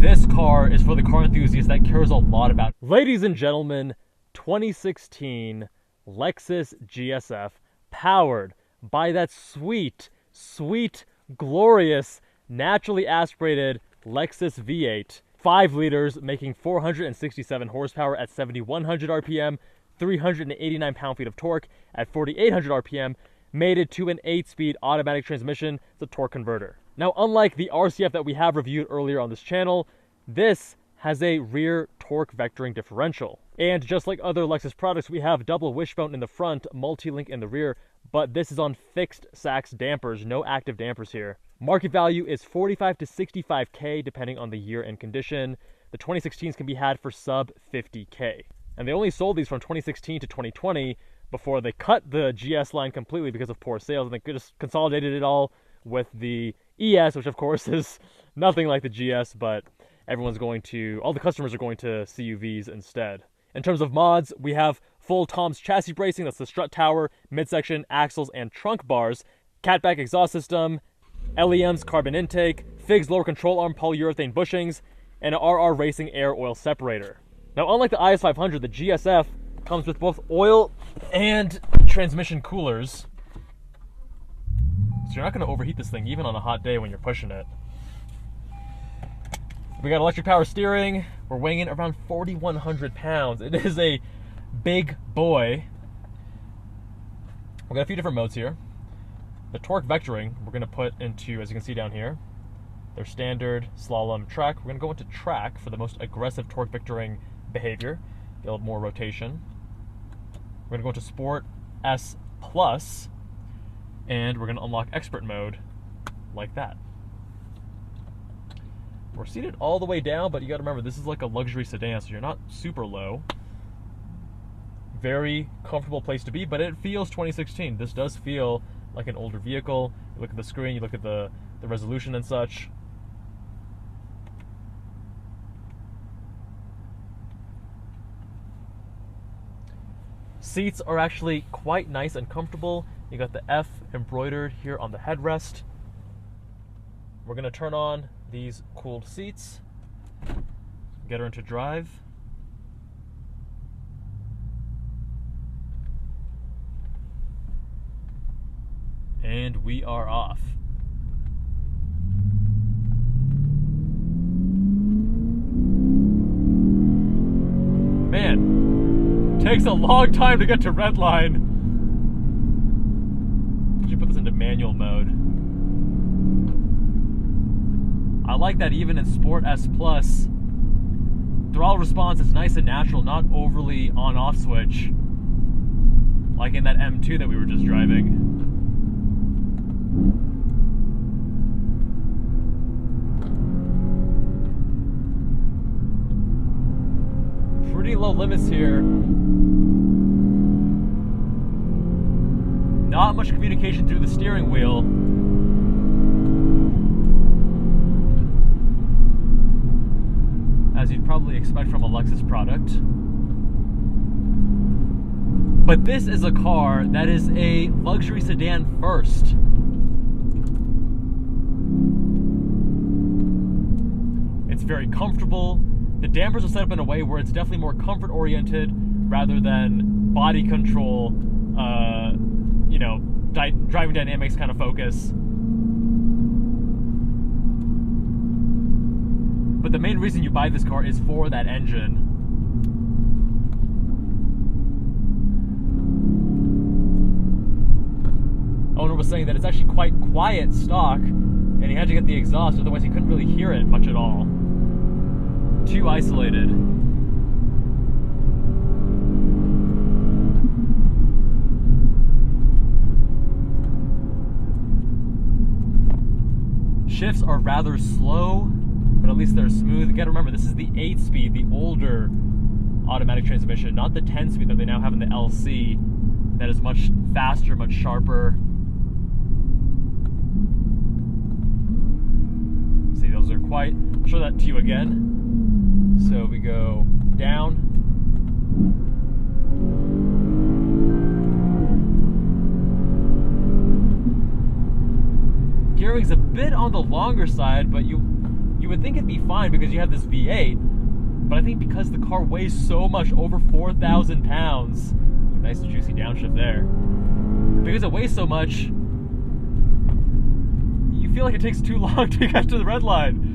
This car is for the car enthusiast that cares a lot about. Ladies and gentlemen, 2016 Lexus GS F, powered by that sweet, glorious, naturally aspirated Lexus V8. 5 liters, making 467 horsepower at 7,100 RPM, 389 pound-feet of torque at 4,800 RPM, mated to an 8-speed automatic transmission, the torque converter. Now, unlike the RCF that we have reviewed earlier on this channel, this has a rear torque vectoring differential. And just like other Lexus products, we have double wishbone in the front, multi-link in the rear, but this is on fixed Sachs dampers, no active dampers here. Market value is $45 to $65K depending on the year and condition. The 2016s can be had for sub $50K. And they only sold these from 2016 to 2020 before they cut the GS line completely because of poor sales, and they just consolidated it all with the ES, which of course is nothing like the GS, but all the customers are going to CUVs instead. In terms of mods, we have full Tom's chassis bracing, that's the strut tower, midsection, axles, and trunk bars, Catback exhaust system, LEMs Carbon intake, Figs lower control arm polyurethane bushings, and an RR Racing air oil separator. Now, unlike the IS500, the GS F comes with both oil and transmission coolers, so you're not going to overheat this thing even on a hot day when you're pushing it. We got electric power steering. We're weighing in around 4,100 pounds. It is a big boy. We've got a few different modes here. The torque vectoring we're going to put into, as you can see down here, their standard, slalom, track. We're going to go into track for the most aggressive torque vectoring behavior, get a little more rotation. We're going to go into Sport S Plus, and we're going to unlock Expert mode like that. We're seated all the way down, but you got to remember, this is like a luxury sedan, so you're not super low. Very comfortable place to be, but it feels 2016. This does feel like an older vehicle. You look at the screen, you look at the resolution and such. Seats are actually quite nice and comfortable. You got the F embroidered here on the headrest. We're going to turn on these cooled seats, get her into drive. And we are off. Man, takes a long time to get to red line. I should put this into manual mode. I like that even in Sport S Plus, throttle response is nice and natural, not overly on-off switch, like in that M2 that we were just driving. Pretty low limits here. Not much communication through the steering wheel. As you'd probably expect from a Lexus product. But this is a car that is a luxury sedan first. It's very comfortable. The dampers are set up in a way where it's definitely more comfort oriented rather than body control, driving dynamics kind of focus. But the main reason you buy this car is for that engine. Owner was saying that it's actually quite quiet stock, and he had to get the exhaust, otherwise he couldn't really hear it much at all. Too isolated. Shifts are rather slow, but at least they're smooth. You gotta remember, this is the 8-speed, the older automatic transmission, not the 10-speed that they now have in the LC. That is much faster, much sharper. See, those are quite... I'll show that to you again. So we go down. Gearing's a bit on the longer side, but you would think it'd be fine because you have this V8, but I think because the car weighs so much, over 4,000 pounds, ooh, nice juicy downshift there, because it weighs so much, you feel like it takes too long to get to the red line.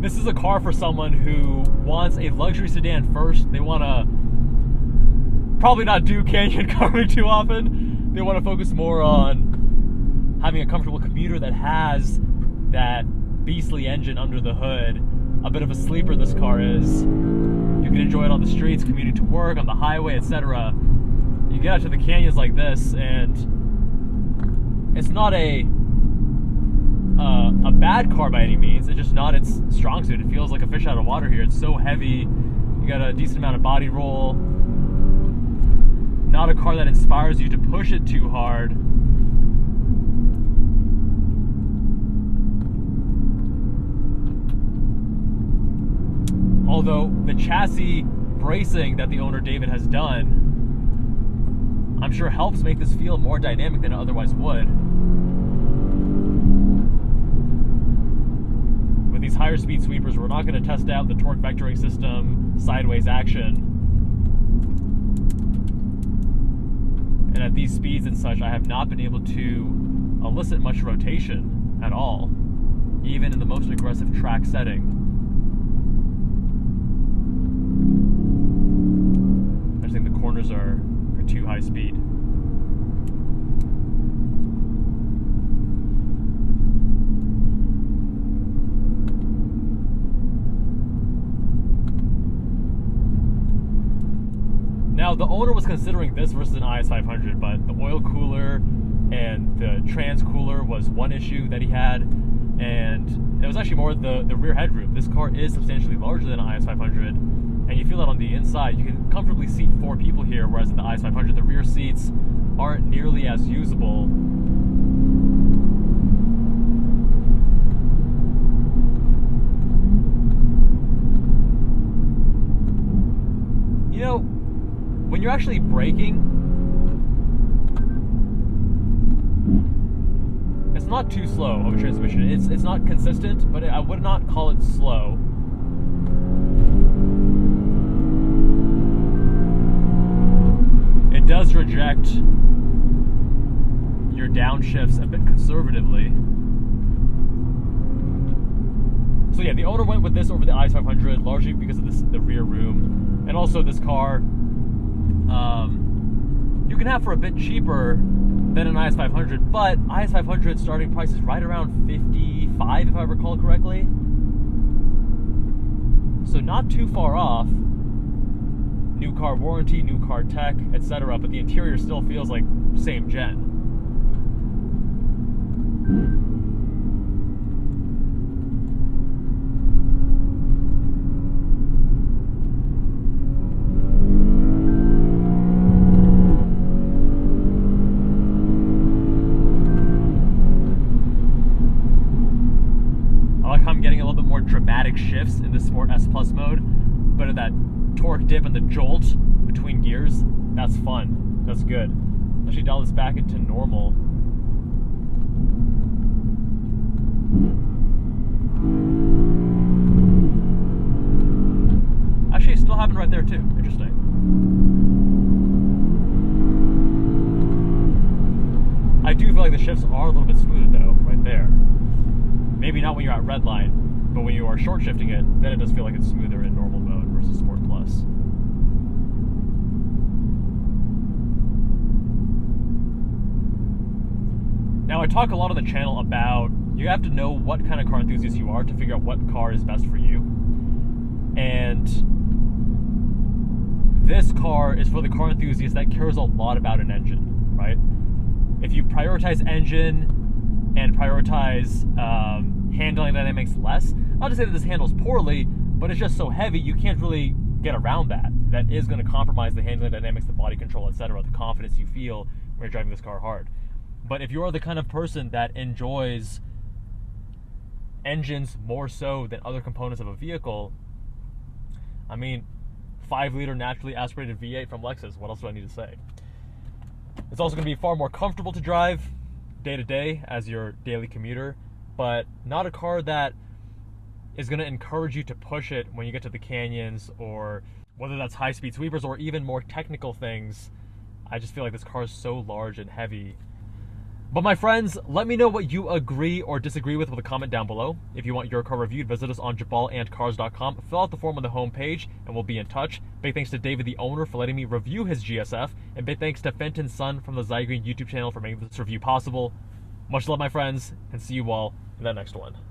This is a car for someone who wants a luxury sedan first. They want to probably not do canyon carving too often. They want to focus more on having a comfortable commuter that has that beastly engine under the hood. A bit of a sleeper this car is. You can enjoy it on the streets, commuting to work, on the highway, etc. You get out to the canyons like this, and it's not a bad car by any means. It's just not its strong suit. It feels like a fish out of water here. It's so heavy. You got a decent amount of body roll. Not a car that inspires you to push it too hard. Although the chassis bracing that the owner David has done, I'm sure helps make this feel more dynamic than it otherwise would. With these higher speed sweepers, we're not going to test out the torque vectoring system, sideways action. And at these speeds and such, I have not been able to elicit much rotation at all, even in the most aggressive track setting. I just think the corners are too high speed. Now, the owner was considering this versus an IS500, but the oil cooler and the trans cooler was one issue that he had, and it was actually more the rear headroom. This car is substantially larger than an IS500, and you feel that on the inside. You can comfortably seat 4 people here, whereas in the IS500, the rear seats aren't nearly as usable. You know, when you're actually braking, it's not too slow of a transmission. It's not consistent, but I would not call it slow. It does reject your downshifts a bit conservatively. So yeah, the owner went with this over the IS500 largely because of the rear room, and also this car you can have for a bit cheaper than an IS500, but IS500 starting price is right around 55 if I recall correctly. So not too far off. New car warranty, new car tech, etc. But the interior still feels like same gen. Dramatic shifts in the Sport S Plus mode, but at that torque dip and the jolt between gears, that's fun. That's good. Actually dial this back into normal. Actually, it still happened right there too. Interesting. I do feel like the shifts are a little bit smooth though, right there. Maybe not when you're at red line, but when you are short shifting it, then it does feel like it's smoother in normal mode versus Sport Plus. Now, I talk a lot on the channel about you have to know what kind of car enthusiast you are to figure out what car is best for you. And this car is for the car enthusiast that cares a lot about an engine, right? If you prioritize engine and prioritize handling dynamics less, not to say that this handles poorly, but it's just so heavy you can't really get around that. That is going to compromise the handling dynamics, the body control, etc., the confidence you feel when you're driving this car hard. But if you are the kind of person that enjoys engines more so than other components of a vehicle, I mean, 5-liter naturally aspirated V8 from Lexus, what else do I need to say? It's also going to be far more comfortable to drive day to day as your daily commuter, but not a car that is going to encourage you to push it when you get to the canyons, or whether that's high-speed sweepers or even more technical things. I just feel like this car is so large and heavy. But my friends, let me know what you agree or disagree with a comment down below. If you want your car reviewed, visit us on jabalandcars.com. Fill out the form on the homepage, and we'll be in touch. Big thanks to David, the owner, for letting me review his GS F, and big thanks to Fenton's son from the Zygreen YouTube channel for making this review possible. Much love, my friends, and see you all in that next one.